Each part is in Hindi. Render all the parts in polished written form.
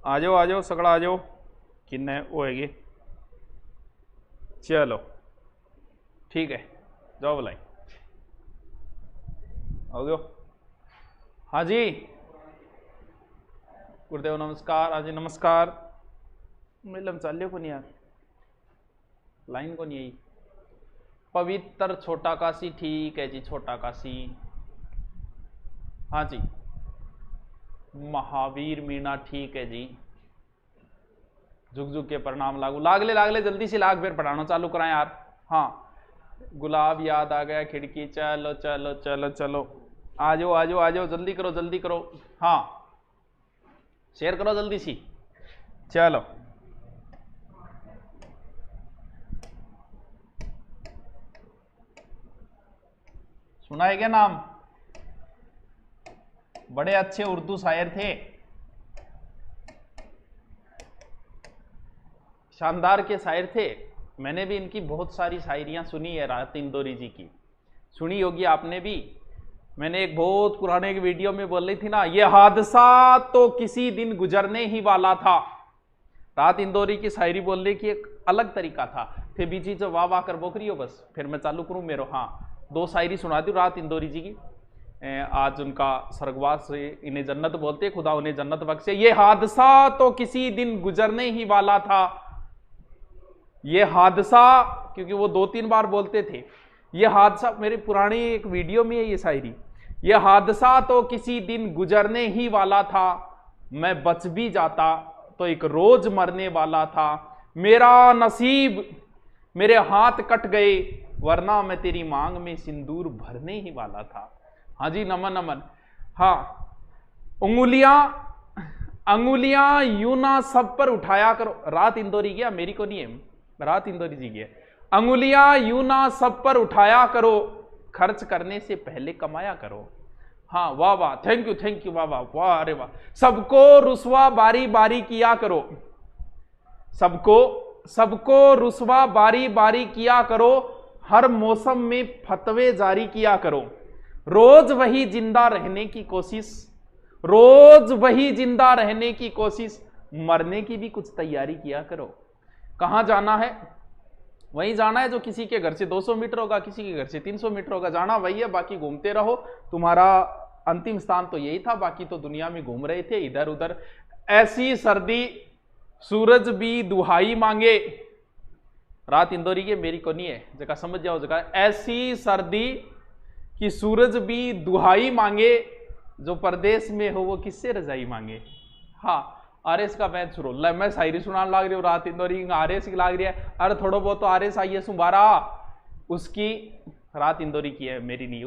आ जाओ सगड़ा आ जाओ। किन्ने होएगी? चलो ठीक है, जाओ बुलाई आओ गयो। हाँ जी गुरुदेव नमस्कार। हाँ जी नमस्कार। मिलम चालियो को नहीं यार, लाइन को नहीं आई। पवित्र छोटा काशी, ठीक है जी छोटा काशी। हाँ जी महावीर मीणा, ठीक है जी। झुक झुक के प्रणाम लागू, लागले जल्दी से लाग, फिर पढ़ाना चालू कराएं यार। हाँ गुलाब याद आ गया, खिड़की, चलो चलो चलो चलो आ जाओ आ जाओ आ जाओ, जल्दी करो जल्दी करो। हाँ शेयर करो जल्दी सी। चलो सुना है क्या नाम? बड़े अच्छे उर्दू शायर थे, शानदार के शायर थे। मैंने भी इनकी बहुत सारी शायरियां सुनी है, राहत इंदौरी जी की सुनी होगी आपने भी। मैंने एक बहुत पुराने एक वीडियो में बोल रही थी ना, ये हादसा तो किसी दिन गुजरने ही वाला था। राहत इंदौरी की शायरी बोलने की एक अलग तरीका था। फिर बीजी जो वाह वाह कर बोकरी हो बस, फिर मैं चालू करूं मेरो। हाँ दो शायरी सुना दी राहत इंदौरी जी की। आज उनका स्वर्गवास, इन्हें जन्नत बोलते, खुदा उन्हें जन्नत बख्शे। ये हादसा तो किसी दिन गुजरने ही वाला था, ये हादसा, क्योंकि वो 2-3 बार बोलते थे। ये हादसा, मेरी पुरानी एक वीडियो में है ये शायरी। ये हादसा तो किसी दिन गुजरने ही वाला था, मैं बच भी जाता तो एक रोज मरने वाला था। मेरा नसीब मेरे हाथ कट गए, वरना मैं तेरी मांग में सिंदूर भरने ही वाला था। हाँ जी नमन नमन। हाँ अंगुलियां यूं ना सब पर उठाया करो। राहत इंदौरी गया, मेरी को नहीं है, राहत इंदौरी जी की है। अंगुलियां यूं ना सब पर उठाया करो, खर्च करने से पहले कमाया करो। हाँ वाह वाह, थैंक यू वाह वाह वाह, अरे वाह। सबको रुसवा बारी बारी किया करो, सबको रुसवा बारी बारी किया करो, हर मौसम में फतवे जारी किया करो। रोज वही जिंदा रहने की कोशिश, रोज वही जिंदा रहने की कोशिश, मरने की भी कुछ तैयारी किया करो। कहां जाना है? वहीं जाना है जो किसी के घर से 200 मीटर होगा, किसी के घर से 300 मीटर होगा, जाना वही है। बाकी घूमते रहो, तुम्हारा अंतिम स्थान तो यही था। बाकी तो दुनिया में घूम रहे थे इधर उधर। ऐसी सर्दी सूरज भी दुहाई मांगे। राहत इंदौरी के, मेरी को नहीं है, जगह समझ जाओ जगह। ऐसी सर्दी कि सूरज भी दुहाई मांगे, जो परदेश में हो वो किससे रजाई मांगे। हाँ आरएस का मैच शुरू, मैं शायरी सुनाने लाग रही हूँ, राहत इंदौरी आरएस की लाग रही है। अरे थोड़ा बहुत तो आरएस आई है सुबारा, उसकी राहत इंदौरी की है, मेरी नहीं।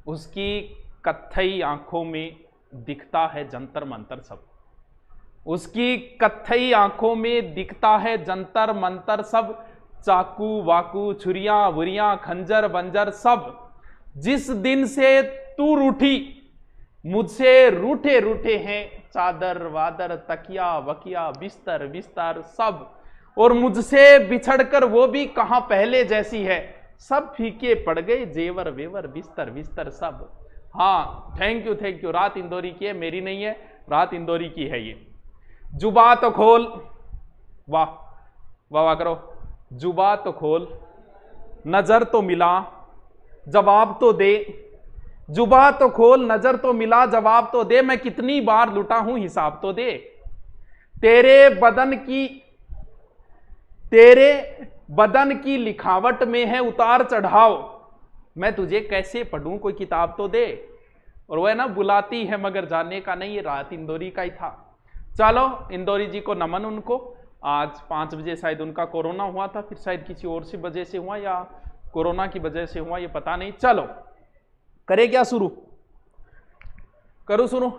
उसकी कत्थई आंखों में दिखता है जंतर मंतर सब, उसकी कत्थई आंखों में दिखता है जंतर मंतर सब। चाकू वाकू छुरियां बुरियां खंजर बंजर सब। जिस दिन से तू रूठी मुझसे रूठे रूठे हैं, चादर वादर तकिया वकिया बिस्तर बिस्तर सब। और मुझसे बिछड़कर वो भी कहां पहले जैसी है, सब फीके पड़ गए जेवर वेवर बिस्तर बिस्तर सब। हाँ थैंक यू, राहत इंदौरी की है, मेरी नहीं है, राहत इंदौरी की है ये। जुबा तो खोल, वाह वाह वाह करो। जुबा तो खोल, नजर तो मिला जवाब तो दे। जुबा तो खोल, नजर तो मिला जवाब तो दे। मैं कितनी बार लुटा हूं हिसाब तो दे। तेरे बदन की लिखावट में है उतार चढ़ाव, मैं तुझे कैसे पढ़ूं कोई किताब तो दे। और वह ना बुलाती है मगर जाने का नहीं, ये राहत इंदौरी का ही था। चलो इंदौरी जी को नमन उनको। आज 5 बजे शायद उनका कोरोना हुआ था, फिर शायद किसी और सी वजह से हुआ या कोरोना की वजह से हुआ, ये पता नहीं। चलो करे क्या शुरू? करूं शुरू?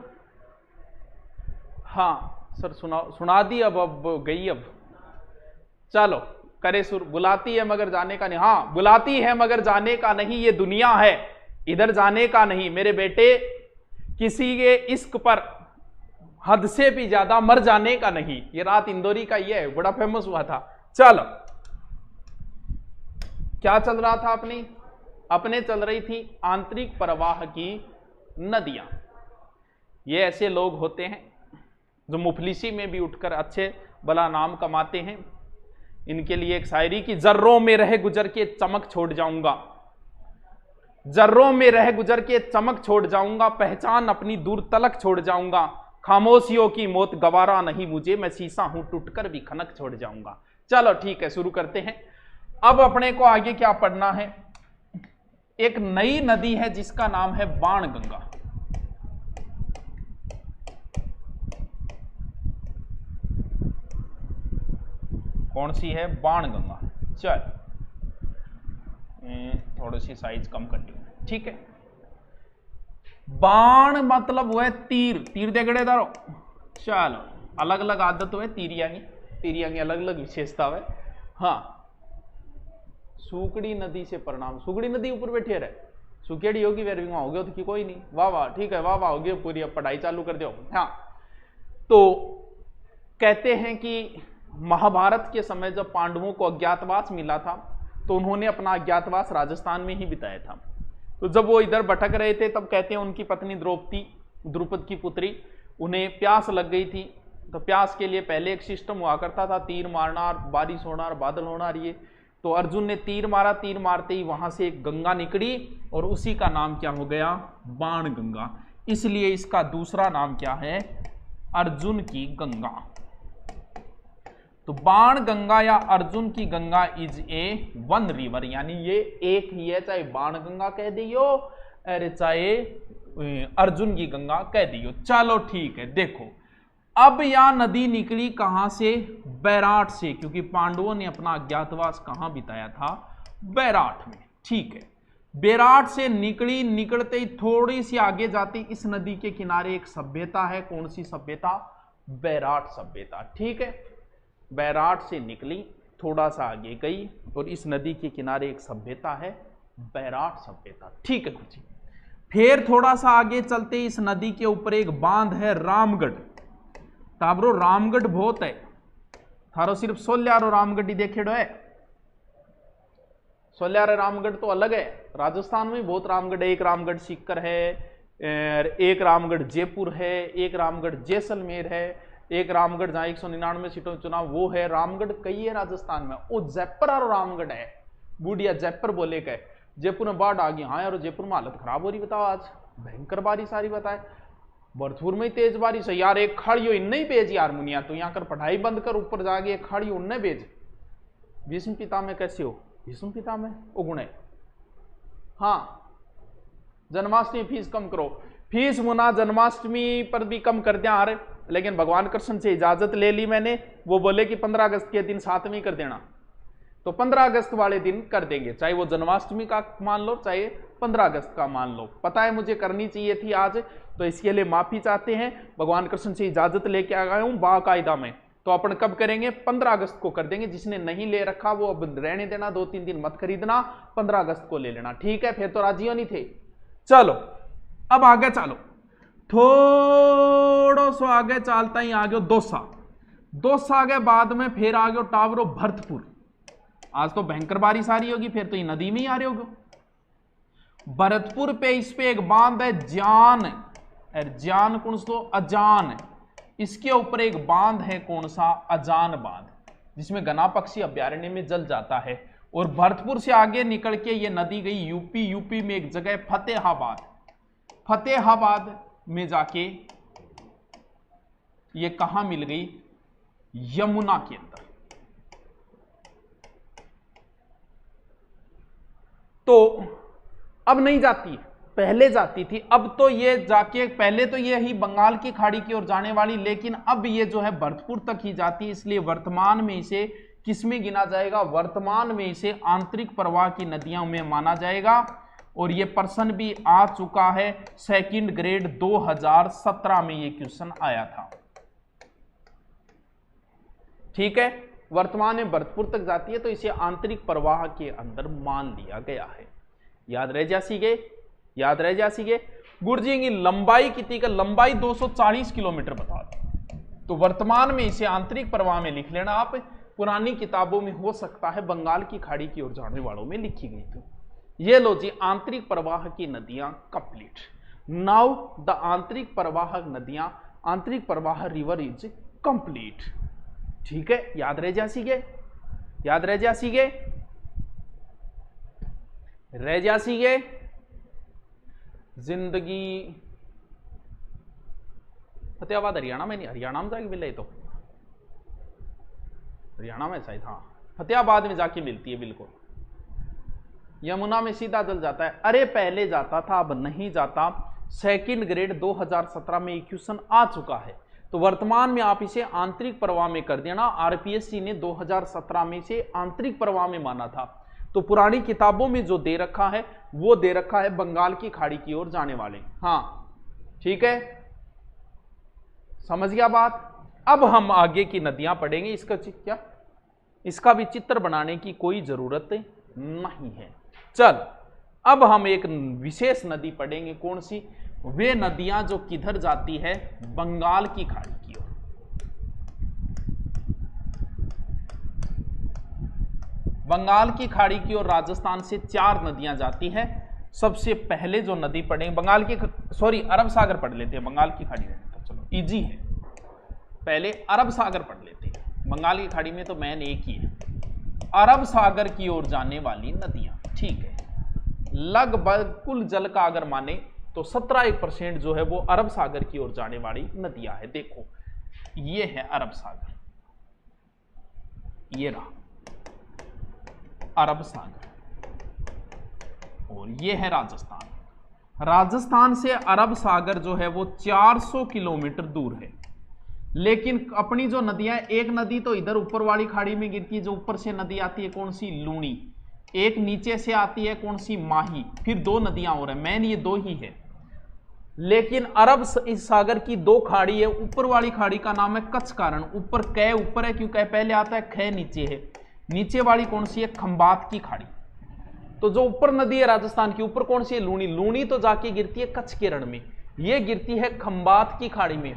हाँ सर सुना दी, अब गई। अब चलो करे शुरू। बुलाती है मगर जाने का नहीं। हाँ बुलाती है मगर जाने का नहीं, ये दुनिया है इधर जाने का नहीं। मेरे बेटे किसी के इश्क पर हद से भी ज्यादा मर जाने का नहीं, ये राहत इंदौरी का ये है, बड़ा फेमस हुआ था। चलो क्या चल रहा था? अपने चल रही थी आंतरिक प्रवाह की नदियां। ये ऐसे लोग होते हैं जो मुफलिसी में भी उठकर अच्छे भला नाम कमाते हैं, इनके लिए एक शायरी की, जर्रों में रह गुजर के चमक छोड़ जाऊंगा, जर्रों में रह गुजर के चमक छोड़ जाऊंगा, पहचान अपनी दूर तलक छोड़ जाऊंगा, खामोशियों की मौत गवारा नहीं मुझे, मैं शीशा हूं टूटकर भी खनक छोड़ जाऊंगा। चलो ठीक है, शुरू करते हैं। अब अपने को आगे क्या पढ़ना है, एक नई नदी है जिसका नाम है बाणगंगा। कौन सी है? बाणगंगा। चल थोड़ी सी साइज कम कर दी, ठीक है। बाण मतलब हुआ तीर, तीर देगड़े दारो। चलो अलग अलग आदत हुए तीरिया की अलग अलग विशेषता है। हाँ, सुकड़ी नदी से परिणाम, सुकड़ी नदी ऊपर बैठे रहे, सुकेड़ी होगी वेर हो गया तो कि कोई नहीं, वाह वाह ठीक है, वाह वाह हो गया पूरी, अब पढ़ाई चालू कर दो। हाँ, तो कहते हैं कि महाभारत के समय जब पांडवों को अज्ञातवास मिला था तो उन्होंने अपना अज्ञातवास राजस्थान में ही बिताया था। तो जब वो इधर भटक रहे थे तब कहते हैं उनकी पत्नी द्रुपद की पुत्री, उन्हें प्यास लग गई थी। तो प्यास के लिए पहले एक सिस्टम हुआ करता था, तीर मारना, बारिश होना और बादल होना। ये तो अर्जुन ने तीर मारा, तीर मारते ही वहां से एक गंगा निकली और उसी का नाम क्या हो गया? बाण गंगा। इसलिए इसका दूसरा नाम क्या है? अर्जुन की गंगा। तो बाण गंगा या अर्जुन की Ganga is a one river, यानी ये एक ही है, चाहे बाण गंगा कह दियो अरे चाहे अर्जुन की गंगा कह दियो। चलो ठीक है, देखो अब यह नदी निकली कहां से? बैराट से, क्योंकि पांडवों ने अपना अज्ञातवास कहां बिताया था? बैराट में। ठीक है, बैराट से निकली, निकलते ही थोड़ी सी आगे जाती इस नदी के किनारे एक सभ्यता है। कौन सी सभ्यता? बैराट सभ्यता। ठीक है, बैराट से निकली, थोड़ा सा आगे गई और इस नदी के किनारे एक सभ्यता है, बैराट सभ्यता। ठीक है जी। फिर थोड़ा सा आगे चलते इस नदी के ऊपर एक बांध है, रामगढ़। ताबरो रामगढ़ बहुत है, थारो सिर्फ सोल्यारो रामगढ़ ही देखेड़ो है। सोल्यारो रामगढ़ तो अलग है, राजस्थान में बहुत रामगढ़ है। एक रामगढ़ सीकर है, एक रामगढ़ जयपुर है, एक रामगढ़ जैसलमेर है, एक रामगढ़ जहां 199 सीटों चुनाव वो है। रामगढ़ कई है राजस्थान में। वो जयपुर और रामगढ़ है, बूढ़िया जयपुर बोले का। जयपुर में बाढ़ आ गई। हाँ यार, जयपुर में हालत खराब हो रही, बताओ आज भयंकर बारिश आ रही। बताए भरतपुर में तेज बारिश है यार, एक खड़ियो इन नहीं भेज यार मुनिया, तो यहाँ कर पढ़ाई बंद कर, ऊपर जाके एक खड़ियो उन्ने भेज। भीष्म पिता में कैसे हो? भीष्म पिता में उगुण है। हाँ, जन्माष्टमी फीस कम करो, फीस मुना जन्माष्टमी पर भी कम कर दिया यार, लेकिन भगवान कृष्ण से इजाजत ले ली मैंने। वो बोले कि 15 अगस्त के दिन 7वीं कर देना, तो 15 अगस्त वाले दिन कर देंगे, चाहे वो जन्माष्टमी का मान लो चाहे 15 अगस्त का मान लो। पता है मुझे करनी चाहिए थी आज, तो इसके लिए माफी चाहते हैं। भगवान कृष्ण से इजाजत लेके आ गया हूं बाकायदा में। तो अपन कब करेंगे? 15 अगस्त को कर देंगे। जिसने नहीं ले रखा वो अब रहने देना, 2-3 दिन मत खरीदना, 15 अगस्त को ले लेना। ठीक है, फिर तो राजी नहीं थे। चलो अब आगे चलो, थोड़ा सा आगे चलता ही आ गयो दोसा आगे, बाद में फिर आ गयो टावरो भरतपुर। आज तो भयंकर बारिश आ रही होगी, फिर तो ये नदी में ही आ रही होगी। भरतपुर पे इस पे एक बांध है जान कौन सा? अजान। इसके ऊपर एक बांध है, कौन सा? अजान बांध, जिसमें गना पक्षी अभ्यारण्य में जल जाता है। और भरतपुर से आगे निकल के ये नदी गई यूपी में एक जगह फतेहाबाद में जाके ये कहां मिल गई? यमुना के अंदर। तो अब नहीं जाती, पहले जाती थी। अब तो ये जाके, पहले तो ये ही बंगाल की खाड़ी की ओर जाने वाली, लेकिन अब ये जो है भरतपुर तक ही जाती है। इसलिए वर्तमान में इसे किसमें गिना जाएगा? वर्तमान में इसे आंतरिक प्रवाह की नदियों में माना जाएगा। और ये प्रश्न भी आ चुका है, सेकंड ग्रेड 2017 में ये क्वेश्चन आया था। ठीक है, वर्तमान में भरतपुर तक जाती है, तो इसे आंतरिक प्रवाह के अंदर मान लिया गया है। याद रह जा सीगे। गुरुजी की लंबाई कितनी का? लंबाई 240 किलोमीटर बता दो। तो वर्तमान में इसे आंतरिक प्रवाह में लिख लेना आप। पुरानी किताबों में हो सकता है बंगाल की खाड़ी की ओर जाने वालों में लिखी गई थी। ये लो जी, आंतरिक प्रवाह की नदियां कंप्लीट। नाउ द आंतरिक प्रवाह नदियां आंतरिक प्रवाह रिवर इज कंप्लीट। ठीक है, याद रह जा सीगे, याद रह जा सीगे, रह जा सीगे। जिंदगी फतेहाबाद हरियाणा में नहीं, हरियाणा में जाके मिले तो हरियाणा में शायद, हाँ फतेहाबाद में जाके मिलती है बिल्कुल। यमुना में सीधा जल जाता है। अरे पहले जाता था, अब नहीं जाता। सेकंड ग्रेड 2017 में क्वेश्चन आ चुका है, तो वर्तमान में आप इसे आंतरिक प्रवाह में कर देना। आरपीएससी ने 2017 में से आंतरिक प्रवाह में माना था। तो पुरानी किताबों में जो दे रखा है वो दे रखा है बंगाल की खाड़ी की ओर जाने वाले। हाँ ठीक है, समझ गया बात। अब हम आगे की नदियां पढ़ेंगे। इसका क्या, इसका भी चित्र बनाने की कोई जरूरत नहीं है। चल अब हम एक विशेष नदी पढ़ेंगे। कौन सी? वे नदियां जो किधर जाती है, बंगाल की खाड़ी की ओर। बंगाल की खाड़ी की ओर राजस्थान से 4 नदियां जाती है। सबसे पहले जो नदी पढ़ेंगे बंगाल की, सॉरी अरब सागर पढ़ लेते हैं, बंगाल की खाड़ी में तो चलो इजी है। पहले अरब सागर पढ़ लेते हैं। बंगाल की खाड़ी में तो मैन एक ही है। अरब सागर की ओर जाने वाली नदियां, ठीक है। लगभग कुल जल का अगर माने तो 17% जो है वो अरब सागर की ओर जाने वाली नदियां है। देखो ये है अरब सागर, ये रहा अरब सागर, और ये है राजस्थान। राजस्थान से अरब सागर जो है वो 400 किलोमीटर दूर है। लेकिन अपनी जो नदियां, एक नदी तो इधर ऊपर वाली खाड़ी में गिरती है, जो ऊपर से नदी आती है कौन सी, लूणी। एक नीचे से आती है कौन सी, माही। फिर 2 नदियां और है, मैन ये 2 ही है। लेकिन अरब सागर की 2 खाड़ी है। ऊपर वाली खाड़ी का नाम है कच्छ कारण, ऊपर कै ऊपर है क्योंकि पहले आता है, ख नीचे है। नीचे वाली कौन सी है, खंबात की खाड़ी। तो जो ऊपर नदी है राजस्थान की, ऊपर कौन सी है, लूणी। लूणी तो जाके गिरती है कच्छ के रण में, ये गिरती है खंबात की खाड़ी में।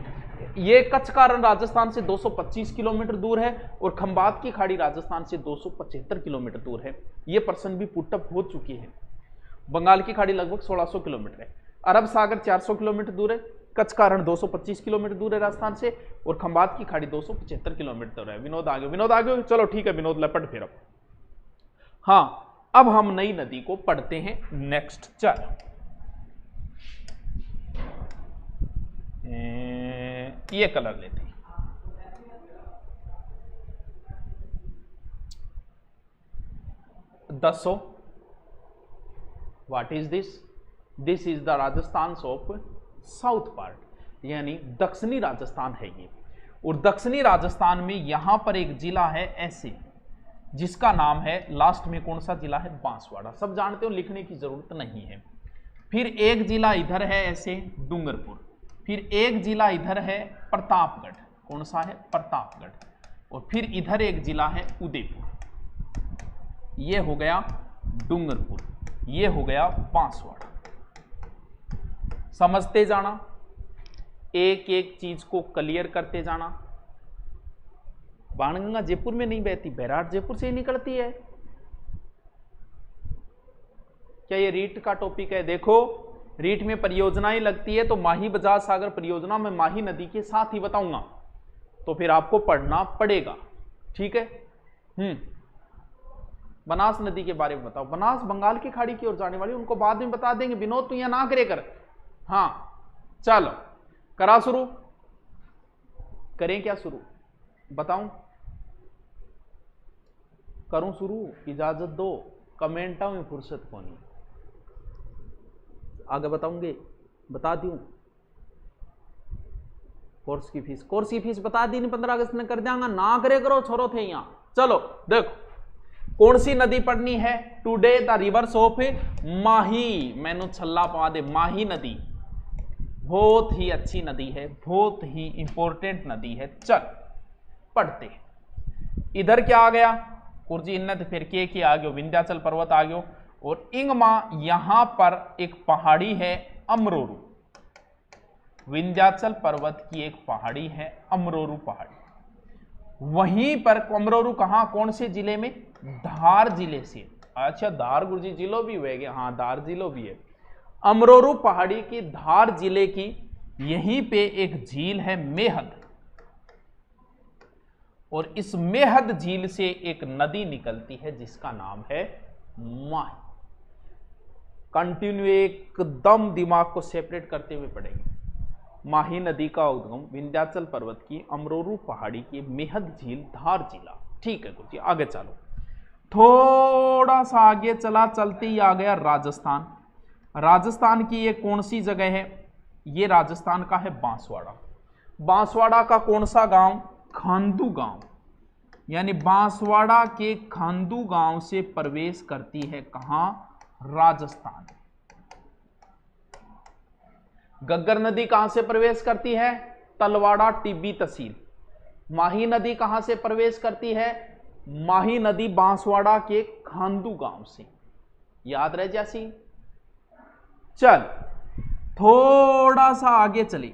ये कच्छ का रण राजस्थान से 225 किलोमीटर दूर है और खंबात की खाड़ी राजस्थान से 275 किलोमीटर दूर है। ये प्रश्न भी पुटअप हो चुकी है। बंगाल की खाड़ी लगभग 1600 किलोमीटर है, अरब सागर 400 किलोमीटर दूर है, कच्छ का रण 225 किलोमीटर दूर है राजस्थान से, और खंबात की खाड़ी 275 किलोमीटर दूर है। विनोद आगे, विनोद आगे, चलो ठीक है विनोद लपट फिर। हाँ अब हम नई नदी को पढ़ते हैं नेक्स्ट। चल ये कलर लेते हैं। दसो what is this? This is the Rajasthan of south part, यानी दक्षिणी राजस्थान है ये। और दक्षिणी राजस्थान में यहां पर एक जिला है ऐसे, जिसका नाम है, लास्ट में कौन सा जिला है, बांसवाड़ा। सब जानते हो, लिखने की जरूरत नहीं है। फिर एक जिला इधर है ऐसे, डूंगरपुर। फिर एक जिला इधर है प्रतापगढ़, कौन सा है, प्रतापगढ़। और फिर इधर एक जिला है उदयपुर। ये हो गया डूंगरपुर, ये हो गया बांसवाड़ा। समझते जाना, एक एक चीज को क्लियर करते जाना। बाणगंगा जयपुर में नहीं बहती, बैराट जयपुर से ही निकलती है। क्या ये रीट का टॉपिक है? देखो रीट में परियोजनाएं लगती है, तो माही बजाज सागर परियोजना में माही नदी के साथ ही बताऊंगा, तो फिर आपको पढ़ना पड़ेगा। ठीक है। बनास नदी के बारे में बताओ। बनास बंगाल की खाड़ी की ओर जाने वाली, उनको बाद में बता देंगे। विनोद तू यहां ना करे कर। हाँ चलो करा शुरू, करें क्या शुरू, बताऊं, करूं शुरू, इजाजत दो, कमेंटा में फुर्सत को नहीं, आगे बताऊंगे, बता दूं। कोर्स की फीस बता दी नहीं, 15 अगस्त में कर देंगे ना, करे करो छोरो थे यहां। चलो देखो कौन सी नदी पढ़नी है, टुडे द रिवर्स ऑफ माही। मैंने छल्ला पा दे, माही नदी बहुत ही अच्छी नदी है, बहुत ही इंपॉर्टेंट नदी है। चल पढ़ते। इधर क्या आ गया, कुर्जी इन्नत, फिर के आ गयो, विंध्याचल पर्वत आ गयो। और इंगमा यहां पर एक पहाड़ी है अमरोरू, विंध्याचल पर्वत की एक पहाड़ी है अमरोरू पहाड़ी। वहीं पर अमरोरू कहां, कौन से जिले में, धार जिले से। अच्छा धार गुरुजी जिलो भी हुए, हाँ धार जिलो भी है। अमरोरू पहाड़ी की धार जिले की यहीं पे एक झील है मेहद, और इस मेहद झील से एक नदी निकलती है जिसका नाम है माही। कंटिन्यू एकदम दिमाग को सेपरेट करते हुए पढ़ेंगे। माही नदी का उद्गम विंध्याचल पर्वत की अमरोरू पहाड़ी की मेहद झील, धार जिला। ठीक है गुरुजी, आगे चलो। थोड़ा सा आगे चला, चलते ही आ गया राजस्थान। राजस्थान की ये कौन सी जगह है? ये राजस्थान का है बांसवाड़ा। बांसवाड़ा का कौन सा गांव? खांदू गांव। यानी बांसवाड़ा के खांदू गांव से प्रवेश करती है कहां? राजस्थान। गग्गर नदी कहां से प्रवेश करती है? तलवाड़ा टिब्बी तहसील। माही नदी कहां से प्रवेश करती है? माही नदी बांसवाड़ा के खांदू गांव से। याद रह जैसी। चल थोड़ा सा आगे चली।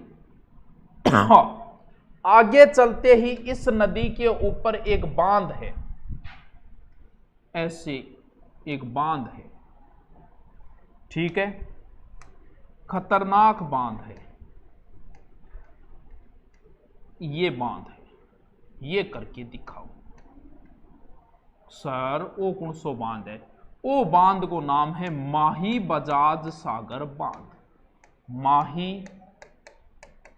आगे चलते ही इस नदी के ऊपर एक बांध है, ऐसे एक बांध है, ठीक है, खतरनाक बांध है। ये बांध है, ये करके दिखाओ सर। वो कौन सो बांध है? वो बांध को नाम है माही बजाज सागर बांध। माही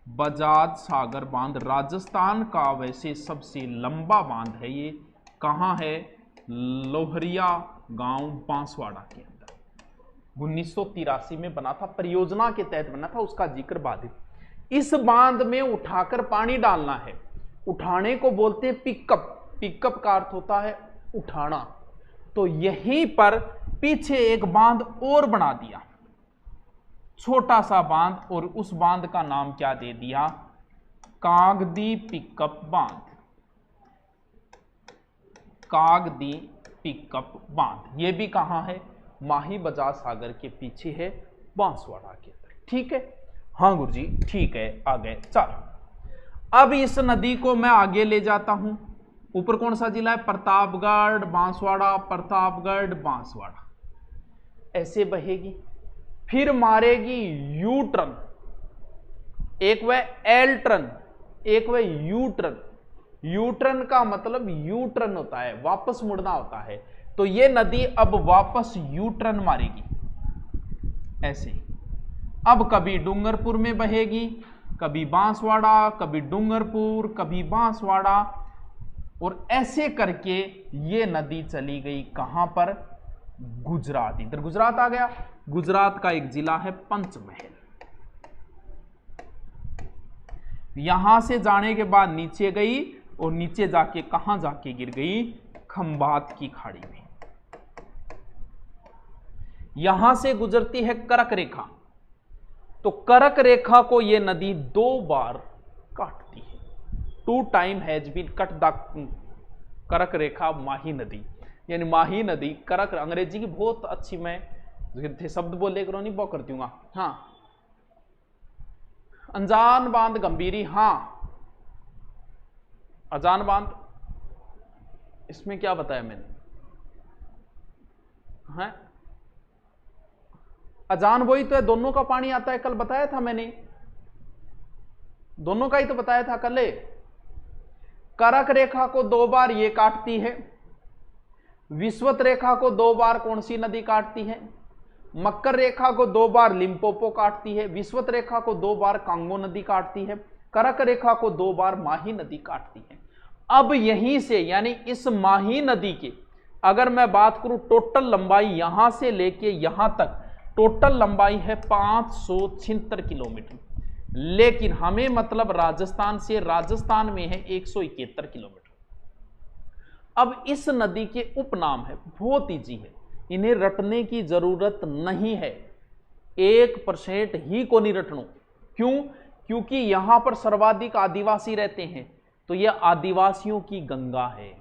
बजाज सागर बांध राजस्थान का वैसे सबसे लंबा बांध है। ये कहाँ है? लोहरिया गांव बांसवाड़ा के अंदर 1983 में बना था, परियोजना के तहत बना था, उसका जिक्र बाद। इस बांध में उठाकर पानी डालना है। उठाने को बोलते हैं पिकअप। पिकअप का अर्थ होता है उठाना। तो यहीं पर पीछे एक बांध और बना दिया, छोटा सा बांध, और उस बांध का नाम क्या दे दिया? कागदी पिकअप बांध। कागदी पिकअप बांध। ये भी कहां है? माही बजाज सागर के पीछे है, बांसवाड़ा के अंदर। ठीक है, हाँ गुरुजी ठीक है, आगे चल। अब इस नदी को मैं आगे ले जाता हूं। ऊपर कौन सा जिला है? प्रतापगढ़, बांसवाड़ा, प्रतापगढ़, बांसवाड़ा। ऐसे बहेगी, फिर मारेगी यू टर्न। एक वह एल टर्न, एक वह यू टर्न। यू टर्न का मतलब यू टर्न होता है, वापस मुड़ना होता है। तो ये नदी अब वापस यू टर्न मारेगी ऐसे। अब कभी डूंगरपुर में बहेगी, कभी बांसवाड़ा, कभी डूंगरपुर, कभी बांसवाड़ा, और ऐसे करके ये नदी चली गई कहां पर? गुजरात। इधर गुजरात आ गया। गुजरात का एक जिला है पंचमहल। यहां से जाने के बाद नीचे गई, और नीचे जाके कहां जाके गिर गई? खंभात की खाड़ी में। यहां से गुजरती है करक रेखा। तो करक रेखा को यह नदी 2 बार काटती है। 2 time has been cut the करक रेखा माही नदी। यानी माही नदी करक, अंग्रेजी की बहुत अच्छी मैं शब्द बोले करो नहीं, बहुत कर दूंगा। हाँ, अनजान बांध गंभीरी। हाँ, अजान बांध, इसमें क्या बताया मैंने? हाँ, अजान वही तो है, दोनों का पानी आता है, कल बताया था मैंने, दोनों का ही तो बताया था कल। करक रेखा को 2 बार ये काटती है। विषुवत रेखा को 2 बार कौन सी नदी काटती है? मकर रेखा को 2 बार लिम्पोपो काटती है। विषुवत रेखा को 2 बार कांगो नदी काटती है। करक रेखा को 2 बार माही नदी काटती है। अब यहीं से, यानी इस माही नदी के अगर मैं बात करूं, टोटल लंबाई यहां से लेके यहां तक टोटल लंबाई है 576 किलोमीटर। लेकिन हमें मतलब राजस्थान से, राजस्थान में है 171 किलोमीटर। अब इस नदी के उपनाम है, बहुत ईजी है, इन्हें रटने की जरूरत नहीं है। 1% ही को नहीं रटनो। क्यों? क्योंकि यहां पर सर्वाधिक आदिवासी रहते हैं, तो यह आदिवासियों की गंगा है।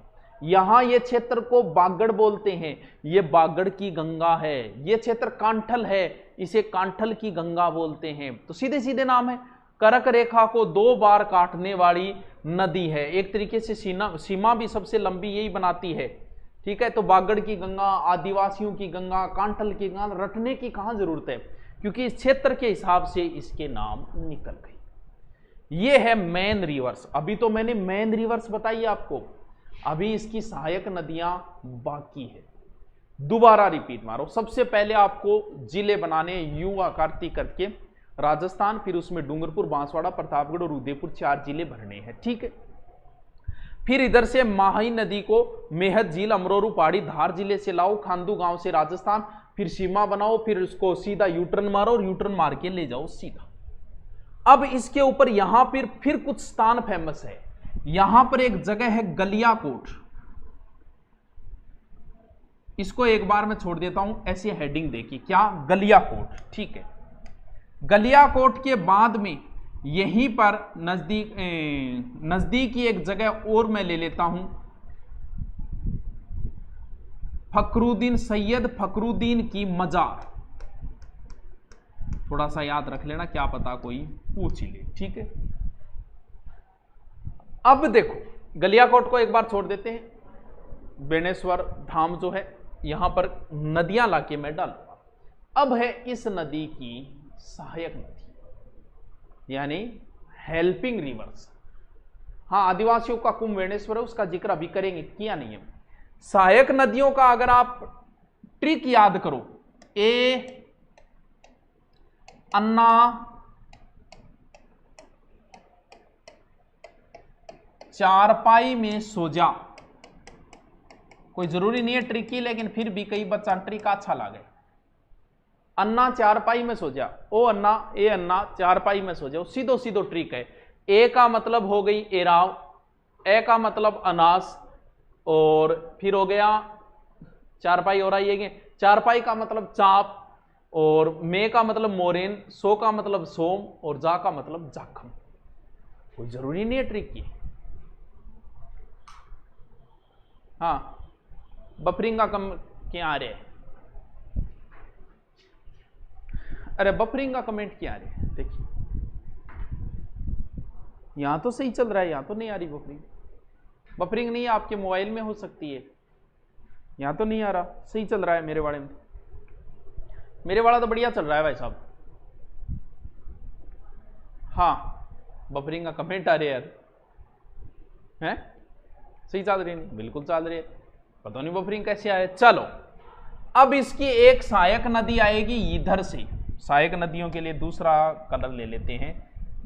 यहां ये क्षेत्र को बागड़ बोलते हैं, ये बागड़ की गंगा है। ये क्षेत्र कांठल है, इसे कांठल की गंगा बोलते हैं। तो सीधे सीधे नाम है। करक रेखा को 2 बार काटने वाली नदी है। एक तरीके से सीमा भी सबसे लंबी यही बनाती है। ठीक है, तो बागड़ की गंगा, आदिवासियों की गंगा, कांठल की गंगा, रटने की कहां जरूरत है, क्योंकि इस क्षेत्र के हिसाब से इसके नाम निकल गए। ये है मेन रिवर्स। अभी तो मैंने मेन रिवर्स बताई आपको, अभी इसकी सहायक नदियां बाकी है। दोबारा रिपीट मारो। सबसे पहले आपको जिले बनाने, यू आकार टी करके राजस्थान, फिर उसमें डूंगरपुर, बांसवाड़ा, प्रतापगढ़ और उदयपुर 4 जिले भरने हैं, ठीक है। फिर इधर से माही नदी को मेहत झील, अमरोरू, पहाड़ी, धार जिले से लाओ, खांदू गांव से राजस्थान, फिर सीमा बनाओ, फिर उसको सीधा यूटर्न मारो और यूटर्न मार के ले जाओ सीधा। अब इसके ऊपर यहां पर फिर कुछ स्थान फेमस है। यहां पर एक जगह है गलियाकोट, इसको एक बार मैं छोड़ देता हूं, ऐसी हेडिंग देखिए, क्या, गलियाकोट, ठीक है। गलियाकोट के बाद में यहीं पर नजदीक की एक जगह और मैं ले लेता हूं, फखरुद्दीन, सैयद फखरुद्दीन की मजार। थोड़ा सा याद रख लेना, क्या पता कोई पूछ ही ले, ठीक है। अब देखो, गलियाकोट को एक बार छोड़ देते हैं। बेणेश्वर धाम जो है, यहां पर नदियां लाके मैं डालूंगा। अब है इस नदी की सहायक नदी, यानी हेल्पिंग रिवर्स। हाँ, आदिवासियों का कुंभ बेणेश्वर है, उसका जिक्र अभी करेंगे, किया नहीं है। सहायक नदियों का अगर आप ट्रिक याद करो, ए अन्ना, चारपाई में सो जा। कोई जरूरी नहीं है ट्रिक की, लेकिन फिर भी कई बच्चा ट्रिक अच्छा लगे। अन्ना चारपाई में सो जा, ओ अन्ना, ए अन्ना, चारपाई में सो जाओ, सीधो सीधो ट्रिक है। ए का मतलब हो गई एराव, ए का मतलब अनास, और फिर हो गया चारपाई हो रहा है, चारपाई का मतलब चाप, और मे का मतलब मोरेन, सो का मतलब सोम, और जा का मतलब जाखम। कोई जरूरी नहीं है ट्रिक की। हाँ, बफरिंग का कम क्या आ रहे, अरे बफरिंग का कमेंट क्या आ रहे हैं, देखिए यहां तो सही चल रहा है, यहां तो नहीं आ रही बफरिंग। बफरिंग नहीं, आपके मोबाइल में हो सकती है, यहां तो नहीं आ रहा, सही चल रहा है मेरे वाले में। मेरे वाला तो बढ़िया चल रहा है भाई साहब। हाँ, बफरिंग का कमेंट आ रहे यार, हैं सही चल रही नहीं, बिल्कुल चल रही है, पता नहीं बफरिंग कैसे आए। चलो, अब इसकी एक सहायक नदी आएगी इधर से। सहायक नदियों के लिए दूसरा कलर ले लेते हैं,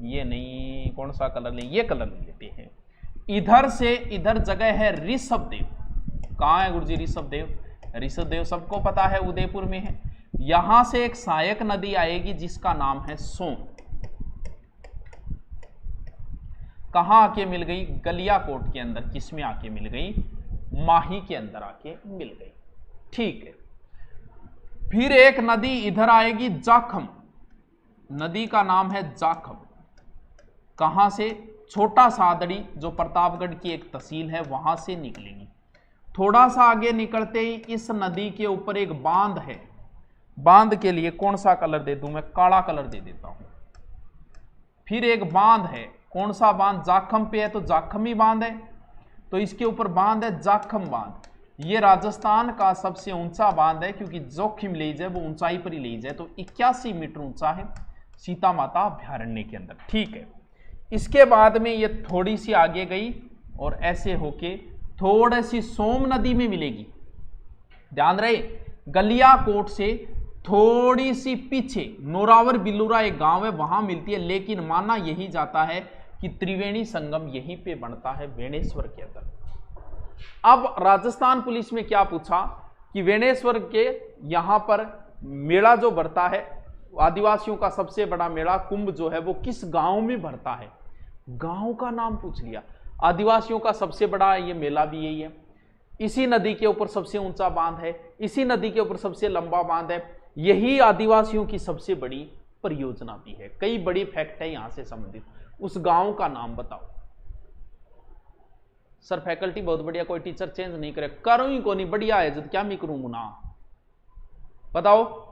ये नहीं, कौन सा कलर ले, ये कलर ले लेते हैं। इधर से इधर जगह है ऋषभदेव। कहां है गुरुजी ऋषभदेव? ऋषभदेव सबको पता है, उदयपुर में है। यहां से एक सहायक नदी आएगी जिसका नाम है सोम। कहां आके मिल गई? गलियाकोट के अंदर। किसमें आके मिल गई? माही के अंदर आके मिल गई, ठीक है। फिर एक नदी इधर आएगी, जाखम। नदी का नाम है जाखम। कहां से? छोटा सादड़ी, जो प्रतापगढ़ की एक तहसील है, वहां से निकलेगी। थोड़ा सा आगे निकलते ही इस नदी के ऊपर एक बांध है। बांध के लिए कौन सा कलर दे दूं मैं? काला कलर दे देता हूं। फिर एक बांध है, कौन सा बांध? जाखम पे है तो जाखमी बांध है, तो इसके ऊपर बांध है जाखम बांध। ये राजस्थान का सबसे ऊंचा बांध है, क्योंकि जोखिम ले जाए वो ऊंचाई पर ही ले जाए, तो 81 मीटर ऊंचा है सीता माता अभ्यारण्य के अंदर, ठीक है। इसके बाद में ये थोड़ी सी आगे गई और ऐसे होके थोड़ी सी सोम नदी में मिलेगी। ध्यान रहे, गलियाकोट से थोड़ी सी पीछे नोरावर बिल्लूरा एक गांव है, वहां मिलती है, लेकिन माना यही जाता है कि त्रिवेणी संगम यहीं पे बनता है, बेणेश्वर के अंदर। अब राजस्थान पुलिस में क्या पूछा कि बेणेश्वर के यहां पर मेला जो भरता है, आदिवासियों का सबसे बड़ा मेला कुंभ जो है, वो किस गांव में भरता है? गांव का नाम पूछ लिया। आदिवासियों का सबसे बड़ा ये मेला भी यही है। इसी नदी के ऊपर सबसे ऊंचा बांध है, इसी नदी के ऊपर सबसे लंबा बांध है, यही आदिवासियों की सबसे बड़ी परियोजना भी है। कई बड़ी फैक्ट है यहां से संबंधित। उस गांव का नाम बताओ। सर फैकल्टी बहुत बढ़िया, कोई टीचर चेंज नहीं करे, करूं ही को नहीं, बढ़िया है, जब क्या मैं करूं ना, बताओ।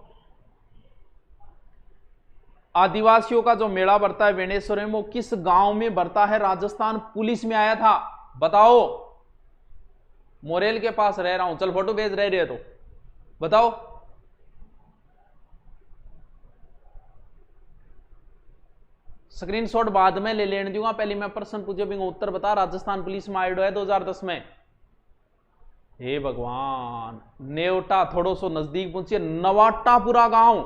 आदिवासियों का जो मेला भरता है बेणेश्वर में, वो किस गांव में भरता है? राजस्थान पुलिस में आया था, बताओ। मोरेल के पास रह रहा हूं, चल फोटो भेज रहे तो बताओ। स्क्रीनशॉट बाद में ले लेने दूंगा, पहले मैं प्रश्न पूछे बिंगा उत्तर बता। राजस्थान पुलिस में आयोड है 2010 में। हे भगवान, नेवटा थोड़ो सो नजदीक पहुंचे। नवाटापुरा गांव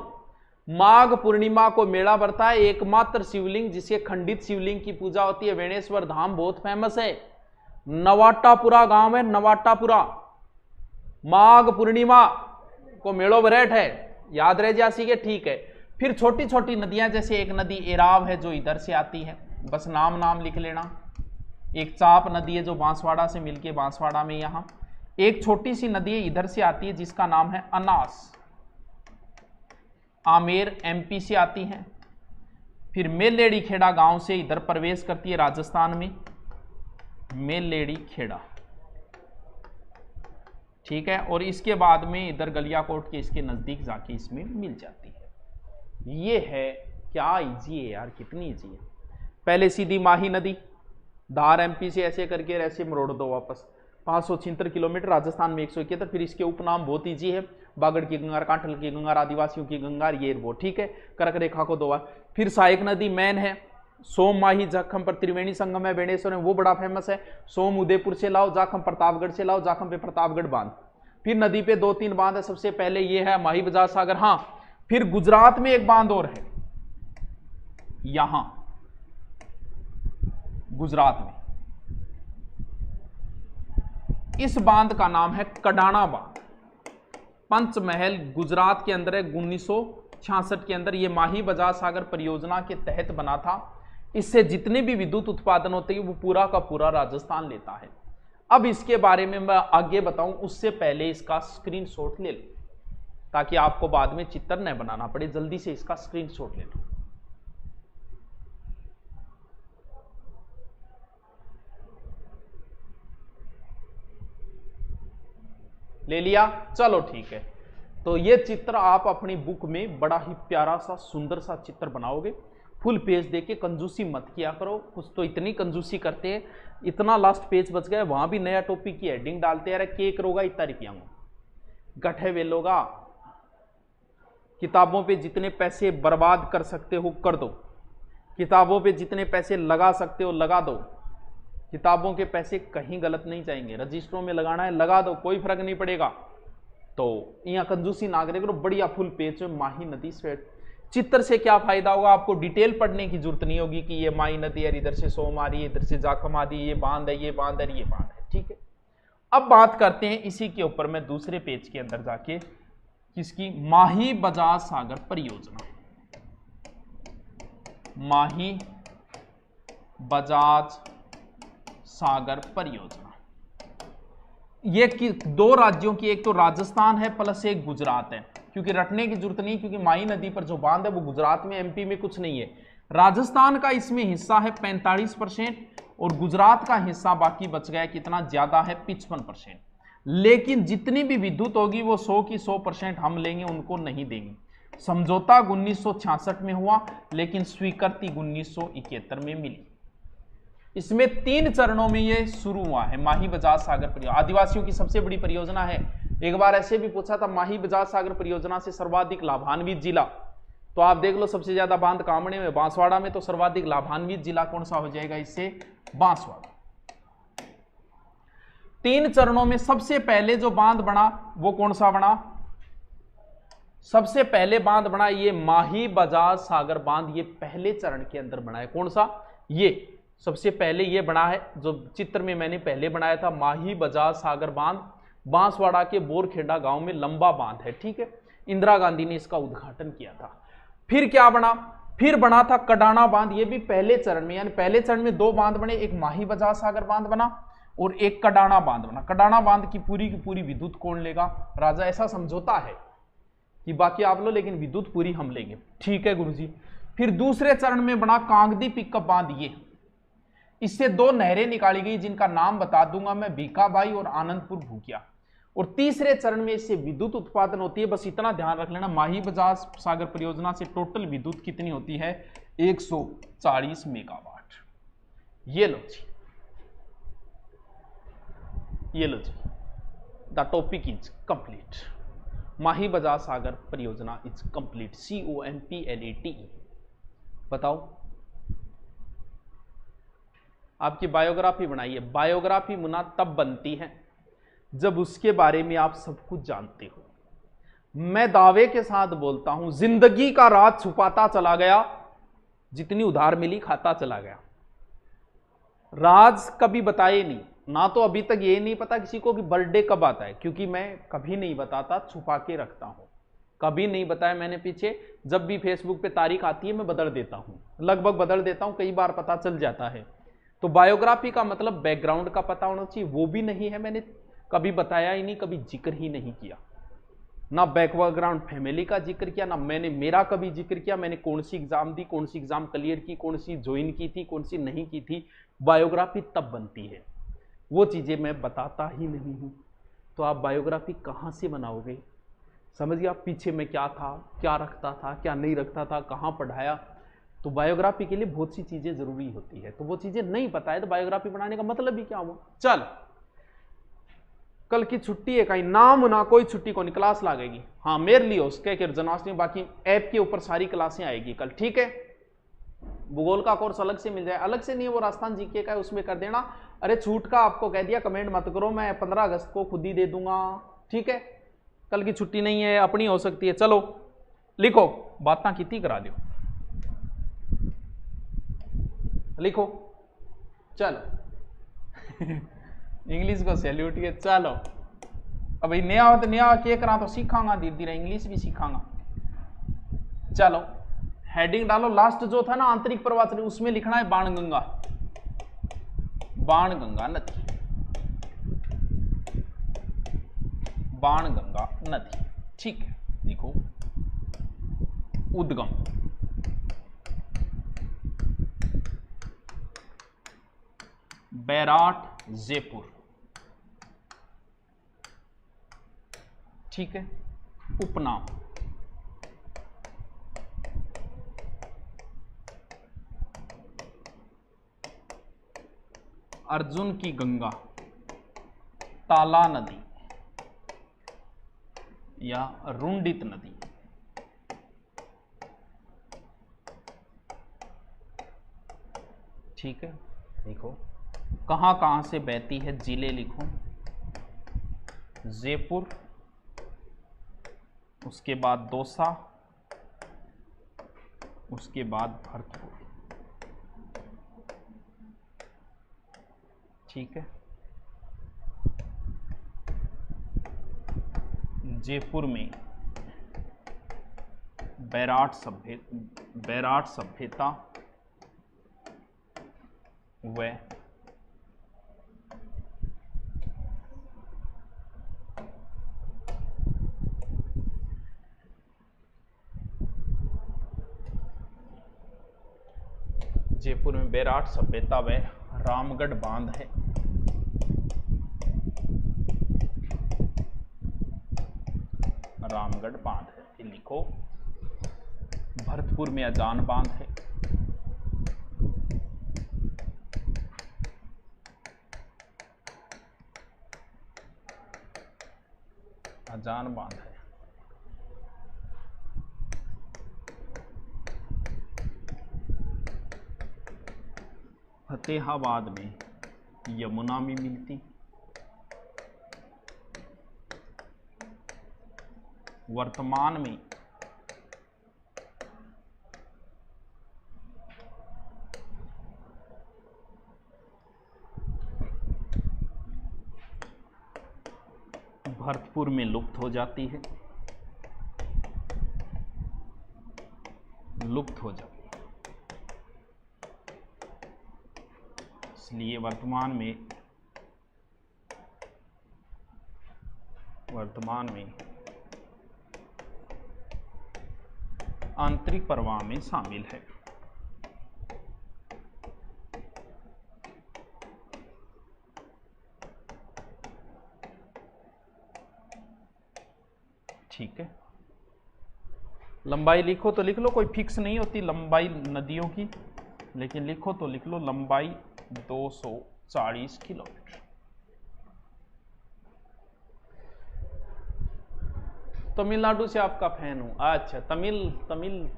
माघ पूर्णिमा को मेला बढ़ता है। एकमात्र शिवलिंग जिसके खंडित शिवलिंग की पूजा होती है, वेणेश्वर धाम बहुत फेमस है। नवाटापुरा गांव है, नवाटापुरा। माघ पूर्णिमा को मेलो बरेट है, याद रह जासी के, ठीक है। फिर छोटी छोटी नदियां, जैसे एक नदी एराव है जो इधर से आती है, बस नाम लिख लेना। एक चाप नदी है जो बांसवाड़ा से मिलके बांसवाड़ा में, यहां एक छोटी सी नदी है इधर से आती है जिसका नाम है अनास। आमेर एमपी से आती है। फिर मेलेड़ी खेड़ा गांव से इधर प्रवेश करती है राजस्थान में, मेलेड़ी खेड़ा, ठीक है। और इसके बाद में इधर गलियाकोट के इसके नजदीक जाके इसमें मिल जाती है। ये है, क्या इजी है यार, कितनी इजी है। पहले सीधी माही नदी धार एमपी से ऐसे करके ऐसे मरोड़ दो वापस, 576 किलोमीटर, राजस्थान में 171। फिर इसके उपनाम बहुत इजी है, बागड़ की गंगार, कांठल की गंगार, आदिवासियों की गंगार, ये वो, ठीक है। कर्क रेखा को 2 बार। फिर सहायक नदी मैन है, सोम माही जाखम पर त्रिवेणी संगम है बेणेश्वर में, वो बड़ा फेमस है। सोम उदयपुर से लाओ, जाखम प्रतापगढ़ से लाओ, जाखम पे प्रतापगढ़ बांध। फिर नदी पे 2-3 बांध है, सबसे पहले ये है माही बजाज सागर। हाँ, फिर गुजरात में एक बांध और है, यहां गुजरात में, इस बांध का नाम है कडाना बांध। पंचमहल गुजरात के अंदर है, 1966 के अंदर ये माही बजाज सागर परियोजना के तहत बना था। इससे जितने भी विद्युत उत्पादन होते हैं वो पूरा का पूरा राजस्थान लेता है। अब इसके बारे में मैं आगे बताऊं उससे पहले इसका स्क्रीनशॉट ले लो, ताकि आपको बाद में चित्र न बनाना पड़े। जल्दी से इसका स्क्रीनशॉट ले लो। ले लिया, चलो ठीक है। तो ये चित्र आप अपनी बुक में बड़ा ही प्यारा सा सुंदर सा चित्र बनाओगे। फुल पेज देके कंजूसी मत किया करो, कुछ तो इतनी कंजूसी करते हैं, इतना लास्ट पेज बच गया, वहां भी नया टॉपिक की हेडिंग डालते हैं, केक रोगा इतना रुपया गठे वे लोगा। किताबों पे जितने पैसे बर्बाद कर सकते हो कर दो, किताबों पे जितने पैसे लगा सकते हो लगा दो। किताबों के पैसे कहीं गलत नहीं जाएंगे, रजिस्टरों में लगाना है लगा दो, कोई फर्क नहीं पड़ेगा। तो यहाँ कंजूसी ना करे करो, बढ़िया फुल पेज में माही नदी स्वेट चित्र से क्या फायदा होगा, आपको डिटेल पढ़ने की जरूरत नहीं होगी कि ये माही नदी है, इधर से सोम आ रही है, इधर से जाखम आ रही है, ये बांध है, ये बांध है, ये बांध है, ठीक है। अब बात करते हैं इसी के ऊपर मैं दूसरे पेज के अंदर जाके, किसकी, माही बजाज सागर परियोजना। माही बजाज सागर परियोजना ये दो राज्यों की, एक तो राजस्थान है प्लस एक गुजरात है, क्योंकि रटने की जरूरत नहीं, क्योंकि माही नदी पर जो बांध है वो गुजरात में, एमपी में कुछ नहीं है। राजस्थान का इसमें हिस्सा है 45% और गुजरात का हिस्सा बाकी बच गया कितना, ज्यादा है 55%। लेकिन जितनी भी विद्युत होगी वो 100 की 100% हम लेंगे, उनको नहीं देंगे। समझौता 1966 में हुआ लेकिन स्वीकृति 1971 में मिली। इसमें 3 चरणों में ये शुरू हुआ है माही बजाज सागर परियोजना। आदिवासियों की सबसे बड़ी परियोजना है। एक बार ऐसे भी पूछा था, माही बजाज सागर परियोजना से सर्वाधिक लाभान्वित जिला, तो आप देख लो सबसे ज्यादा बांध कामड़े में, बांसवाड़ा में, तो सर्वाधिक लाभान्वित जिला कौन सा हो जाएगा इससे, बांसवाड़ा। 3 चरणों में सबसे पहले जो बांध बना वो कौन सा बना, सबसे पहले बांध बना ये माही बजाज सागर बांध, ये पहले चरण के अंदर बना है। कौन सा, ये सबसे पहले ये बना है, जो चित्र में मैंने पहले बनाया था, माही बजाज सागर बांध, बांसवाड़ा के बोरखेड़ा गांव में लंबा बांध है, ठीक है। इंदिरा गांधी ने इसका उद्घाटन किया था। फिर क्या बना, फिर बना था कडाना बांध, ये भी पहले चरण में, यानी पहले चरण में 2 बांध बने, एक माही बजाज सागर बांध बना और एक कडाना बांध बना। कडाना बांध की पूरी विद्युत कौन लेगा, राजा, ऐसा समझौता है कि बाकी आप लो लेकिन विद्युत पूरी हम लेंगे, ठीक है गुरुजी। फिर दूसरे चरण में बना कांगदी पिकअप बांध, ये इससे 2 नहरें निकाली गई जिनका नाम बता दूंगा मैं, भीखाबाई और आनंदपुर भूकिया। और तीसरे चरण में इससे विद्युत उत्पादन होती है, बस इतना ध्यान रख लेना, माही बजाज सागर परियोजना से टोटल विद्युत कितनी होती है, 140 मेगावाट। ये लो जी, ये लो जी, the topic is complete. Mahi Bajaj Sagar परियोजना इज कंप्लीट, COMPLETE। बताओ आपकी बायोग्राफी बनाइए। बायोग्राफी मुन्ना तब बनती है जब उसके बारे में आप सब कुछ जानते हो। मैं दावे के साथ बोलता हूं, जिंदगी का राज छुपाता चला गया, जितनी उधार मिली खाता चला गया। राज कभी बताए नहीं, ना तो अभी तक ये नहीं पता किसी को कि बर्थडे कब आता है, क्योंकि मैं कभी नहीं बताता, छुपा के रखता हूं। कभी नहीं बताया मैंने पीछे। जब भी फेसबुक पे तारीख आती है मैं बदल देता हूं, लगभग बदल देता हूं, कई बार पता चल जाता है। तो बायोग्राफी का मतलब बैकग्राउंड का पता होना चाहिए, वो भी नहीं है, मैंने कभी बताया ही नहीं, कभी जिक्र ही नहीं किया। ना बैकग्राउंड फैमिली का जिक्र किया, ना मैंने मेरा कभी जिक्र किया, मैंने कौन सी एग्जाम दी, कौन सी एग्जाम क्लियर की, कौन सी ज्वाइन की थी, कौन सी नहीं की थी। बायोग्राफी तब बनती है, वो चीजें मैं बताता ही नहीं हूं। तो आप बायोग्राफी कहां से बनाओगे? समझिए आप, पीछे में क्या था, क्या रखता था, क्या नहीं रखता था, कहां पढ़ाया। तो बायोग्राफी के लिए बहुत सी चीजें जरूरी होती है, तो वो चीजें नहीं पता है तो बायोग्राफी बनाने का मतलब ही क्या हुआ। चल कल की छुट्टी है, कहीं नाम ना कोई छुट्टी को नहीं, क्लास लागेगी। हाँ मेरे लिए उसके जन्माष्टमी, बाकी ऐप के ऊपर सारी क्लासें आएगी कल, ठीक है। भूगोल का कोर्स अलग से मिल जाए, अलग से नहीं है वो, राजस्थान जीके का है, उसमें कर देना। अरे छूट का आपको कह दिया, कमेंट मत करो, मैं 15 अगस्त को खुद ही दे दूंगा, ठीक है। कल की छुट्टी नहीं है, अपनी हो सकती है। चलो लिखो, बातें कितनी करा दो, लिखो चलो। इंग्लिश को सैल्यूट किए, चलो। अब नया हो तो नया क्या करा, तो सीखांगा धीरे धीरे, इंग्लिश भी सीखांगा। चलो हेडिंग डालो, लास्ट जो था ना आंतरिक प्रवाह, उसमें लिखना है बाणगंगा, बाणगंगा नदी, बाणगंगा नदी, ठीक है। देखो उद्गम, बैराट जयपुर, ठीक है। उपनाम, अर्जुन की गंगा, ताला नदी या रुंडित नदी, ठीक है। देखो कहां कहां से बहती है, जिले लिखो, जयपुर, उसके बाद दौसा, उसके बाद भरतपुर, ठीक है। जयपुर में बैराट सभ्यता व जयपुर में बैराट सभ्यता व रामगढ़ बांध है, रामगढ़ बांध है। फिर लिखो भरतपुर में अजान बांध है, अजान बांध है। फतेहाबाद में यमुना में मिलती, वर्तमान में भरतपुर में लुप्त हो जाती है, लुप्त हो जाती है, इसलिए वर्तमान में आंतरिक प्रवाह में शामिल है। ठीक है। लंबाई लिखो तो लिख लो, कोई फिक्स नहीं होती लंबाई नदियों की, लेकिन लिखो तो लिख लो, लंबाई 240 किलोमीटर। तमिलनाडु से आपका फैन हूं, अच्छा तमिल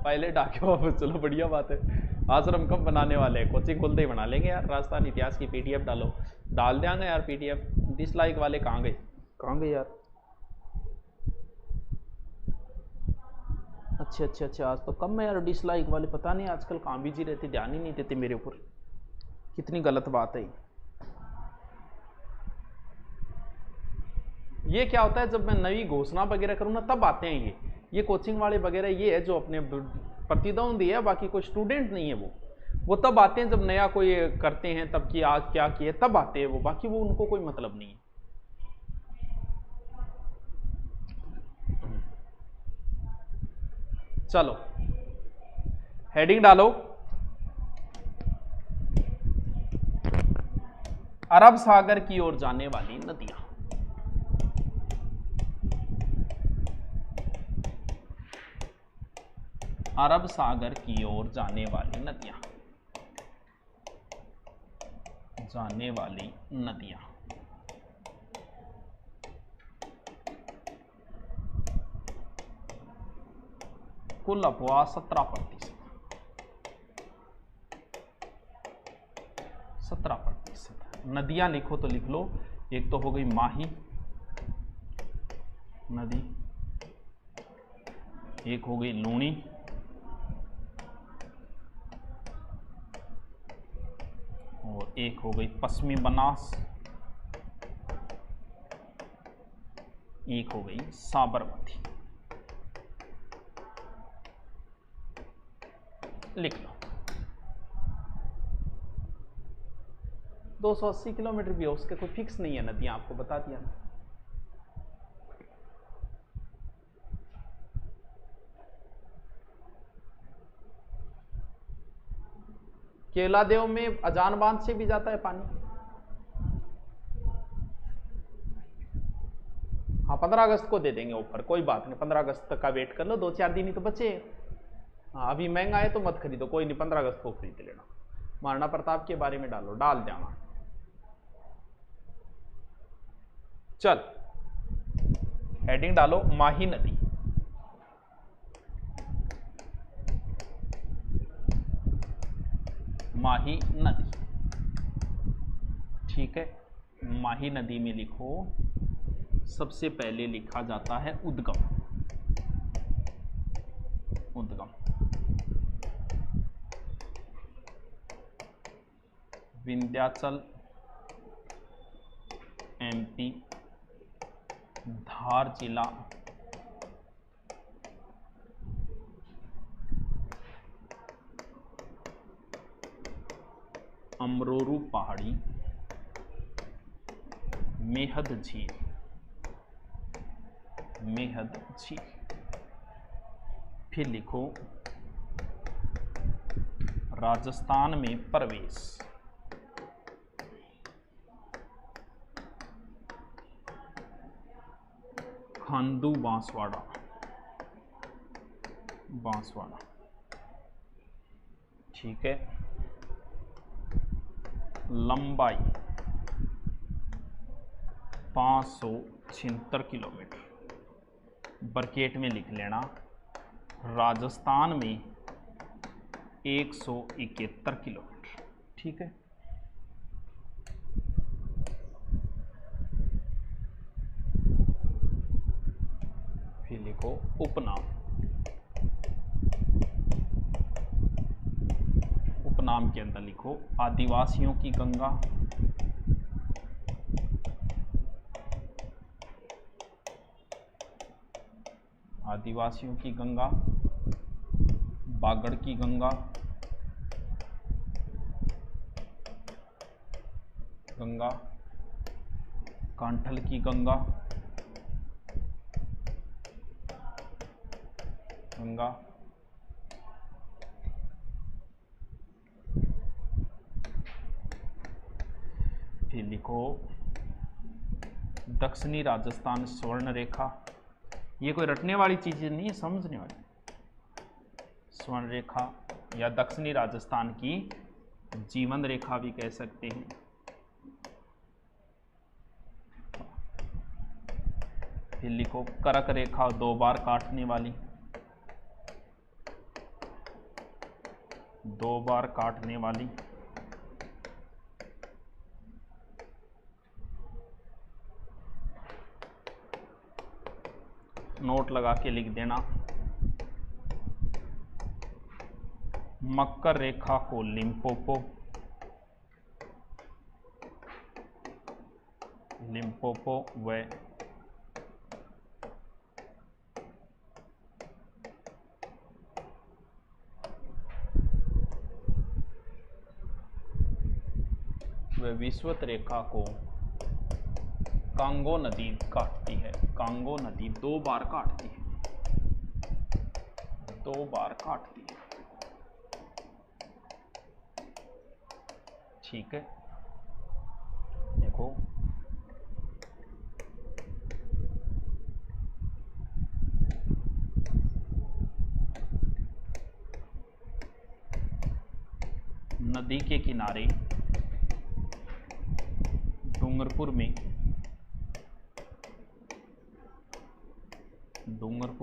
पायलट आ गया वापस, चलो बढ़िया बात है। आश्रम कब बनाने वाले हैं? कोचिंग खुलते ही बना लेंगे यार। राजस्थान इतिहास की पीडीएफ डालो, डाल देंगे यार पीडीएफ। डिसलाइक वाले कहाँ गए, कहाँ गए यार? अच्छे अच्छे अच्छे, आज तो कम है यार डिसलाइक वाले, पता नहीं आजकल कहाँ बिजी रहते, ध्यान ही नहीं देते मेरे ऊपर। कितनी गलत बात है ये। क्या होता है जब मैं नई घोषणा वगैरह करूँ ना तब आते हैं ये कोचिंग वाले वगैरह, ये है जो अपने प्रतिद्वंदी है, बाकी कोई स्टूडेंट नहीं है वो तब आते हैं जब नया कोई करते हैं, तब कि आज क्या किए तब आते हैं वो, बाकी वो उनको कोई मतलब नहीं है। चलो हेडिंग डालो, अरब सागर की ओर जाने वाली नदियां। अरब सागर की ओर जाने वाली नदियां, जाने वाली नदियां। कुल अफवाह 17%। 17%। नदियां लिखो तो लिख लो, एक तो हो गई माही नदी, एक हो गई लूणी, और एक हो गई पश्चिमी बनास, एक हो गई साबरमती। लिख लो। 280 किलोमीटर भी हो, उसके कोई फिक्स नहीं है नदियां, आपको बता दिया ना। केलादेव में अजान बांध से भी जाता है पानी। हाँ 15 अगस्त को दे देंगे ऑफर, कोई बात नहीं, 15 अगस्त तक का वेट कर लो, 2-4 दिन ही तो बचे। हाँ अभी महंगा है तो मत खरीदो, कोई नहीं 15 अगस्त को खरीद लेना। महाराणा प्रताप के बारे में डालो, डाल देना। चल हेडिंग डालो, माही नदी। माही नदी, ठीक है। माही नदी में लिखो, सबसे पहले लिखा जाता है उद्गम। उद्गम विंध्याचल एमपी, धार जिला अमरोरू पहाड़ी, मेहद झील, मेहद झील। फिर लिखो राजस्थान में प्रवेश, खांडू बांसवाड़ा, बांसवाड़ा, ठीक है। लंबाई 576 किलोमीटर, ब्रैकेट में लिख लेना, राजस्थान में 171 किलोमीटर, ठीक है। फिर लिखो उपनाम, उपनाम के अंदर लिखो आदिवासियों की गंगा, आदिवासियों की गंगा, बागड़ की गंगा, गंगा कांठल की गंगा, गंगा फिर लिखो दक्षिणी राजस्थान स्वर्ण रेखा। ये कोई रटने वाली चीज नहीं है, समझने वाली। स्वर्ण रेखा या दक्षिणी राजस्थान की जीवन रेखा भी कह सकते हैं। फिर लिखो करक रेखा, 2 बार काटने वाली, 2 बार काटने वाली, नोट लगा के लिख देना। मकर रेखा को लिम्पोपो, लिम्पोपो व विषुवत रेखा को कांगो नदी काटती है। कांगो नदी 2 बार काटती है, 2 बार काटती है। ठीक है, देखो नदी के किनारे डूंगरपुर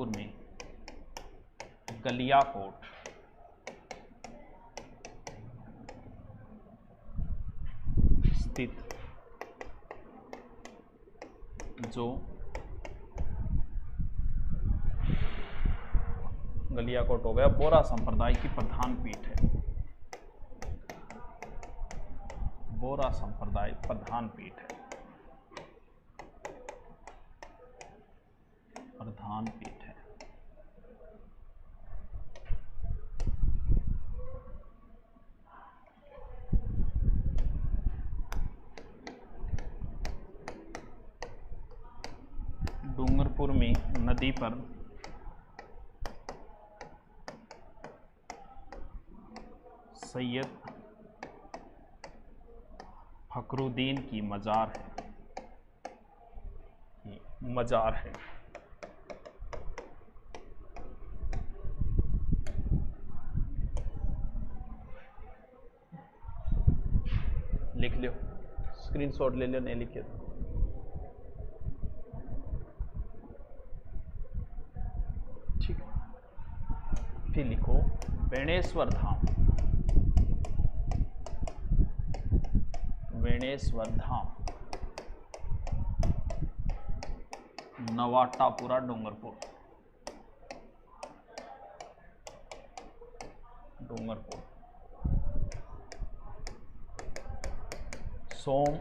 में गलियाकोट स्थित जो गलियाकोट हो गया बोरा संप्रदाय की प्रधान पीठ है। बोरा संप्रदाय प्रधान पीठ है, प्रधान पीठ है। डूंगरपुर में नदी पर सैयद फखरुद्दीन की मजार है, मजार है। लिख लो, स्क्रीनशॉट ले लो, नहीं लिखे तो ठीक। फिर लिखो बेणेश्वर धाम, बेणेश्वर धाम, नवाटापुरा डूंगरपुर, डूंगरपुर। सोम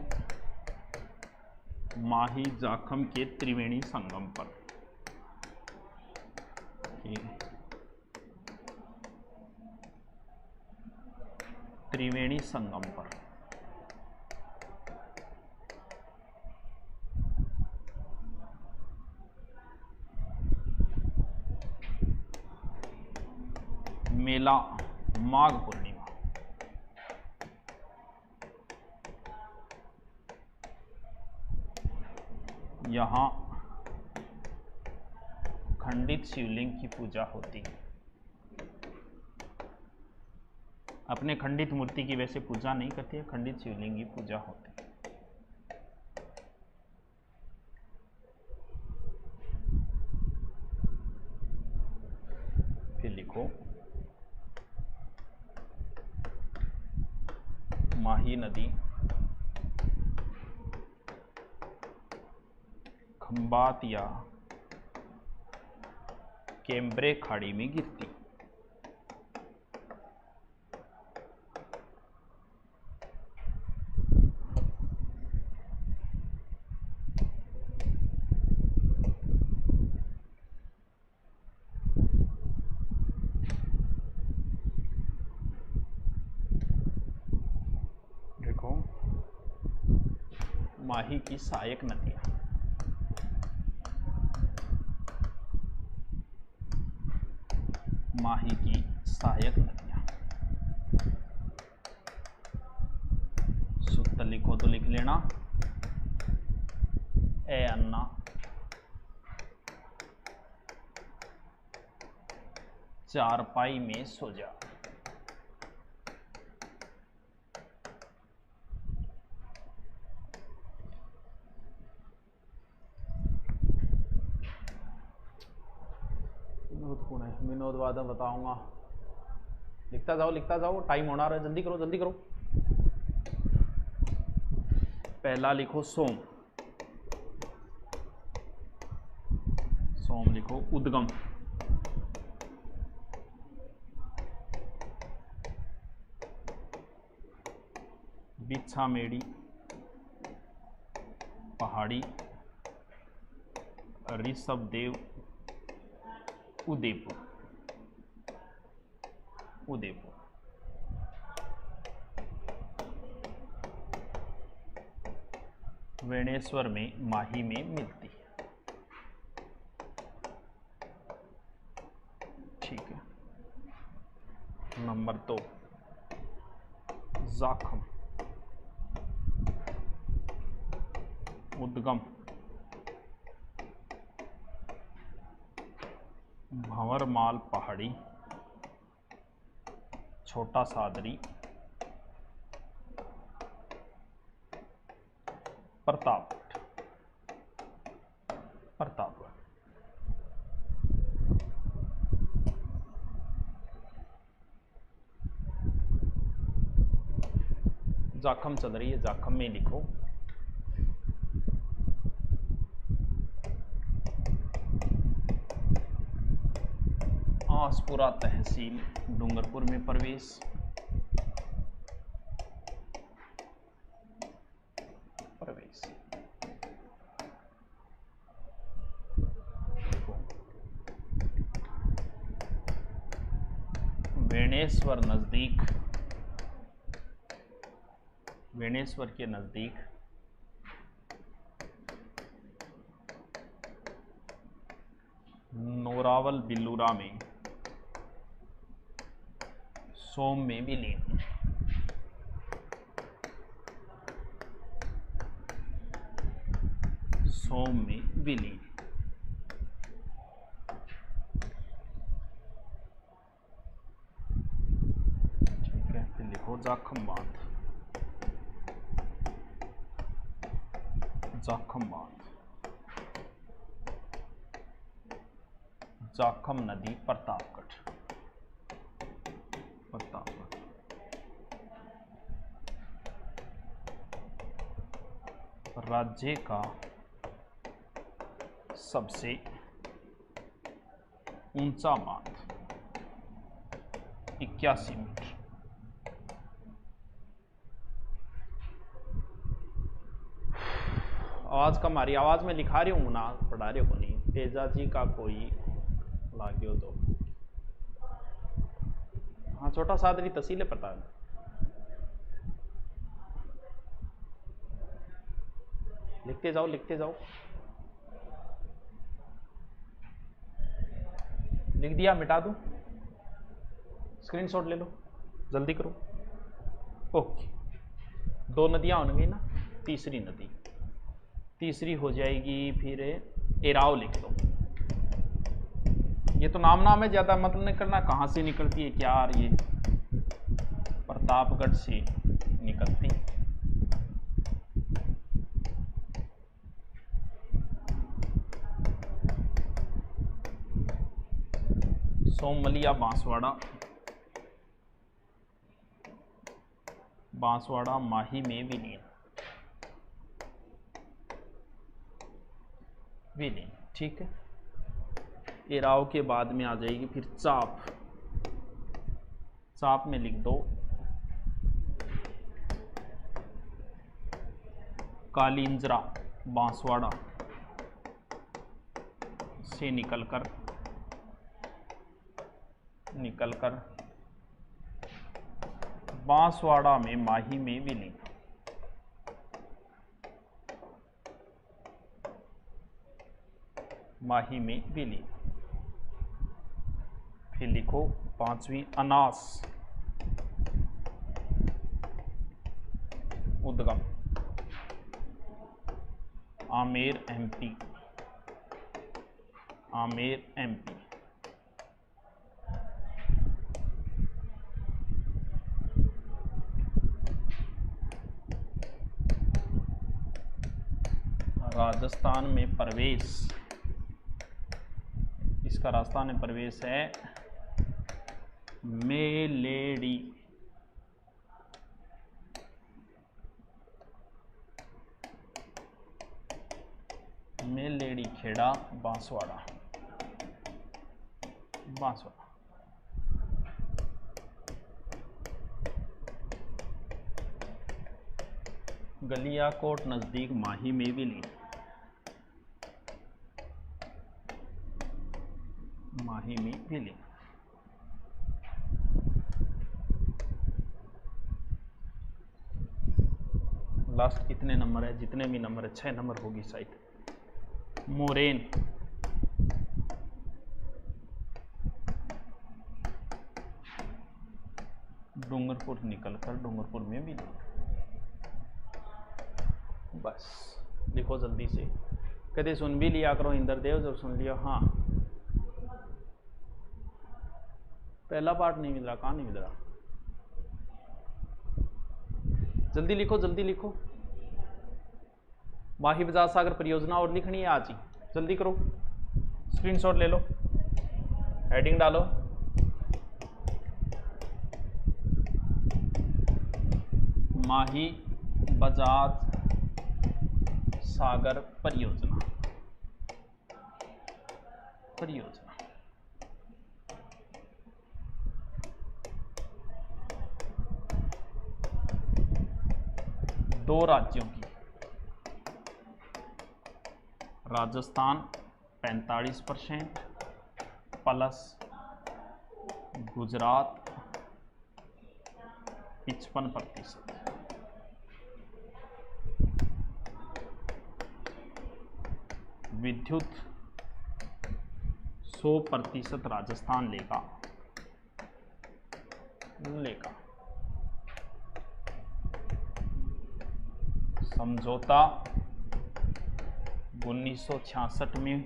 माही जाखम के त्रिवेणी संगम पर, त्रिवेणी संगम पर। मेला माघ पूर्णिमा, यहाँ खंडित शिवलिंग की पूजा होती है। अपने खंडित मूर्ति की वैसे पूजा नहीं करती है, खंडित शिवलिंग की पूजा होती है। फिर लिखो माही नदी खंबात या कैम्ब्रे खाड़ी में गिरती। देखो माही की सहायक नदियां, माही की सहायक नदियां। सूत्र लिखो तो लिख लेना, ए अन्ना, चारपाई में सो जा। विनोद कौन है? विनोद बाद में बताऊंगा। लिखता जाओ, टाइम होना रहा है, जल्दी करो जल्दी करो। पहला लिखो सोम, सोम लिखो। उद्गम, बिच्छामेड़ी पहाड़ी, ऋषभदेव उदयपुर, उदयपुर। वेणेश्वर में माही में मिलती है। ठीक है। नंबर 2 जाखम, उद्गम भंवरमाल पहाड़ी, छोटा सादरी, प्रतापगढ़, प्रतापगढ़। जाखम चल रही है, जाखम में लिखो। आसपुरा तहसील डूंगरपुर में प्रवेश, वेणेश्वर नजदीक, वेणेश्वर के नजदीक नोरावल बिल्लूरा में सोम में विलीन, सोम में विलीन। ठीक है, फिर लिखो जाखम बांध, जाखम बांध, जाखम नदी प्रतापगढ़, प्रतापगढ़। राज्य का सबसे ऊंचा बांध 81 मीटर। आवाज कम आ रही, आवाज में लिखा रही हूँ ना, पढ़ा रही हूँ नहीं। तेजा जी का कोई लाग्यो तो हाँ, छोटा सादरी तहसील है, पता है। लिखते जाओ लिखते जाओ। लिख दिया, मिटा दूं? स्क्रीनशॉट ले लो, जल्दी करो। ओके, 2 नदियां होंगी ना, तीसरी नदी, तीसरी हो जाएगी फिर एराव। लिख लो, ये तो नाम है, ज्यादा मतलब नहीं करना। कहाँ से निकलती है क्या, ये प्रतापगढ़ से निकलती। सोमलिया बांसवाड़ा, बांसवाड़ा माही में विलीन, विलीन। ठीक है, एराव के बाद में आ जाएगी फिर चाप, चाप में लिख दो कालिंजरा बांसवाड़ा से निकलकर बांसवाड़ा में माही में विलीन। माही में विलीन। फिर लिखो 5वीं अनास, उद्गम आमेर एमपी, आमेर एमपी। राजस्थान में प्रवेश, इसका राजस्थान में प्रवेश है मेलेडी, मेलेडी खेड़ा बांसवाड़ा, बांसवाड़ा। गलियाकोट नजदीक माही में विलीन, माही में विलीन। लास्ट कितने नंबर है? जितने भी नंबर है 6 नंबर होगी शायद। मोरेन, डूंगरपुर निकलकर डूंगरपुर में भी नहीं। बस लिखो जल्दी से। कदे सुन भी लिया करो इंद्रदेव, जब सुन लिया। हाँ, पहला पार्ट नहीं मिल रहा, कहाँ नहीं मिल रहा? जल्दी लिखो, जल्दी लिखो। माही बजाज सागर परियोजना और लिखनी है आज ही, जल्दी करो। स्क्रीनशॉट ले लो, हेडिंग डालो। माही बजाज सागर परियोजना, परियोजना। दो राज्यों की, राजस्थान 45% प्लस गुजरात 55%। विद्युत 100% राजस्थान लेगा, लेगा। समझौता 1966 में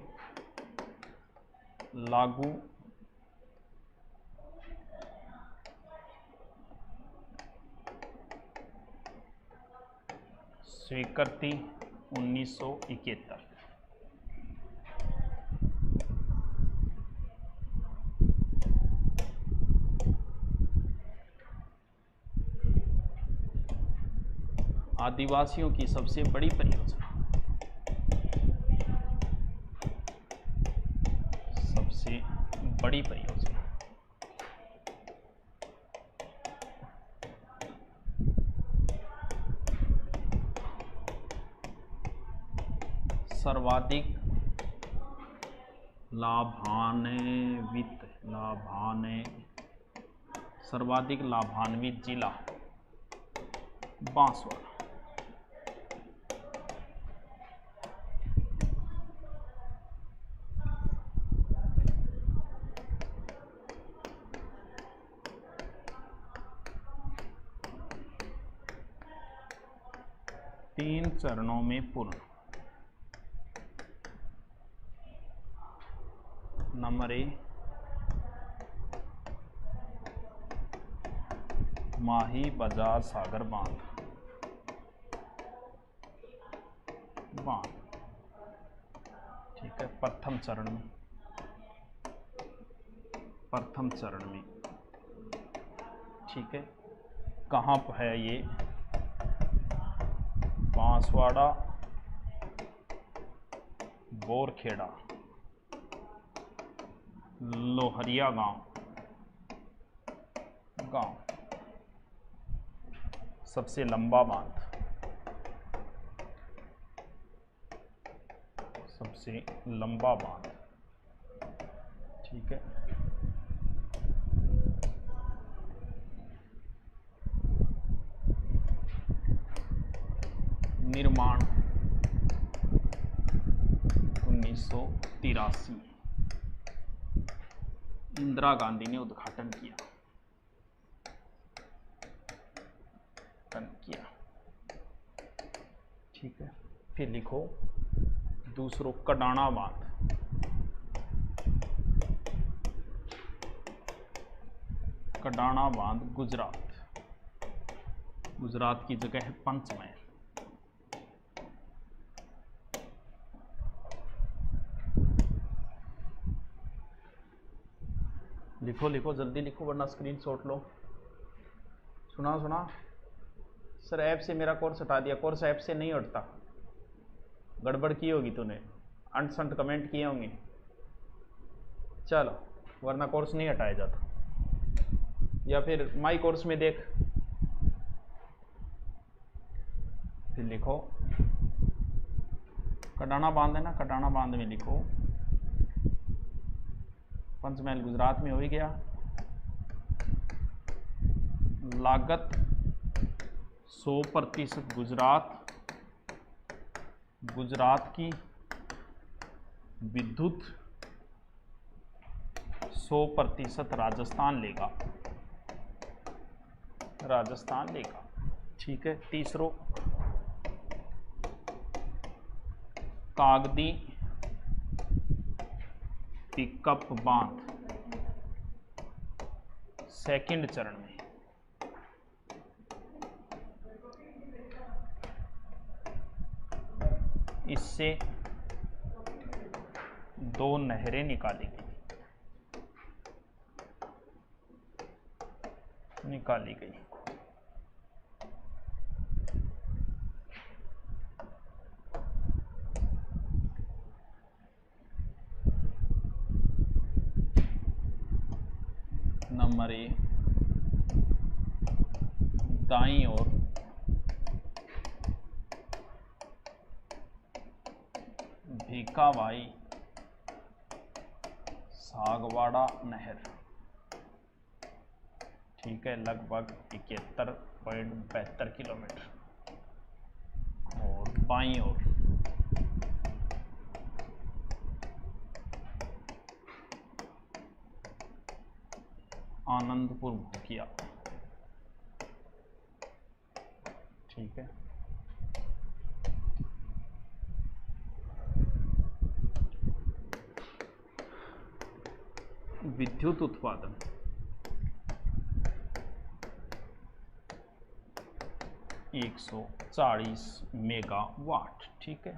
लागू, स्वीकृति 1971। आदिवासियों की सबसे बड़ी परियोजना, सबसे बड़ी परियोजना। सर्वाधिक लाभान्वित, सर्वाधिक लाभान्वित जिला बांसवाड़ा। तीन चरणों में पूर्ण। नंबर ए, माही बजाज सागर बांध, ठीक है। प्रथम चरण में, प्रथम चरण में, ठीक है। कहाँ पर है ये? बांसवाड़ा, बोरखेड़ा, लोहरिया गांव। सबसे लंबा बांध, सबसे लंबा बांध, ठीक है। निर्माण 1983, इंदिरा गांधी ने उद्घाटन किया, ठीक है। फिर लिखो दूसरों, कडाना बांध, कडाना बांध गुजरात, गुजरात की जगह है पंचमहल। लिखो लिखो जल्दी लिखो वरना स्क्रीनशॉट लो। सुना सर ऐप से मेरा कोर्स हटा दिया। कोर्स ऐप से नहीं हटता, गड़बड़ की होगी तूने, अंट कमेंट किए होंगे। चलो वरना कोर्स नहीं हटाया जाता। या फिर माई कोर्स में देख, फिर लिखो कटाना बांध है ना, कटाना बांध में लिखो पंचमहल गुजरात में हो ही गया। लागत 100% गुजरात की, विद्युत 100% राजस्थान लेगा, ठीक है। तीसरो कागदी पिकअप बांध सेकंड चरण में, इससे 2 नहरें निकाली गई। नंबर 1 दाईं ओर भीकाबाई सागवाड़ा नहर, ठीक है, लगभग 71.72 किलोमीटर। और बाईं ओर आनंदपुर भूकिया, ठीक है। विद्युत उत्पादन 140 मेगावाट, ठीक है।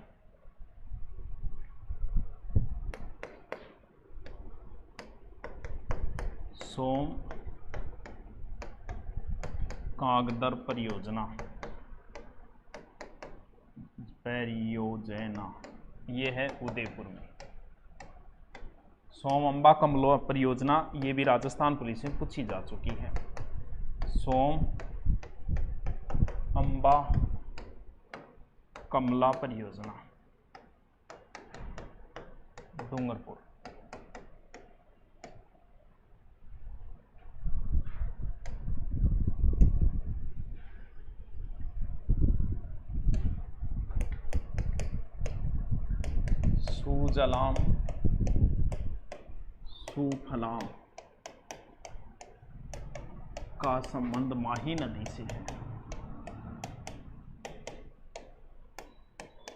सोम कागदर परियोजना ये है उदयपुर में। सोम अंबा कमला परियोजना ये भी राजस्थान पुलिस में पूछी जा चुकी है। सोम अंबा कमला परियोजना डूंगरपुर, सुजलाम सुफलाम का संबंध माही नदी से है,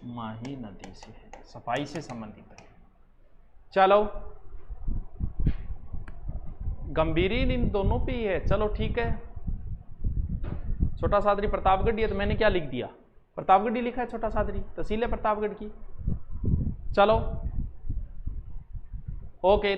माही नदी से है, सफाई से संबंधित है। चलो गंभीरी इन दोनों पे ही है। चलो ठीक है। छोटा सादरी प्रतापगढ़, ये तो मैंने क्या लिख दिया, प्रतापगढ़ ही लिखा है, छोटा सादरी तहसील है प्रतापगढ़ की। चलो ओके।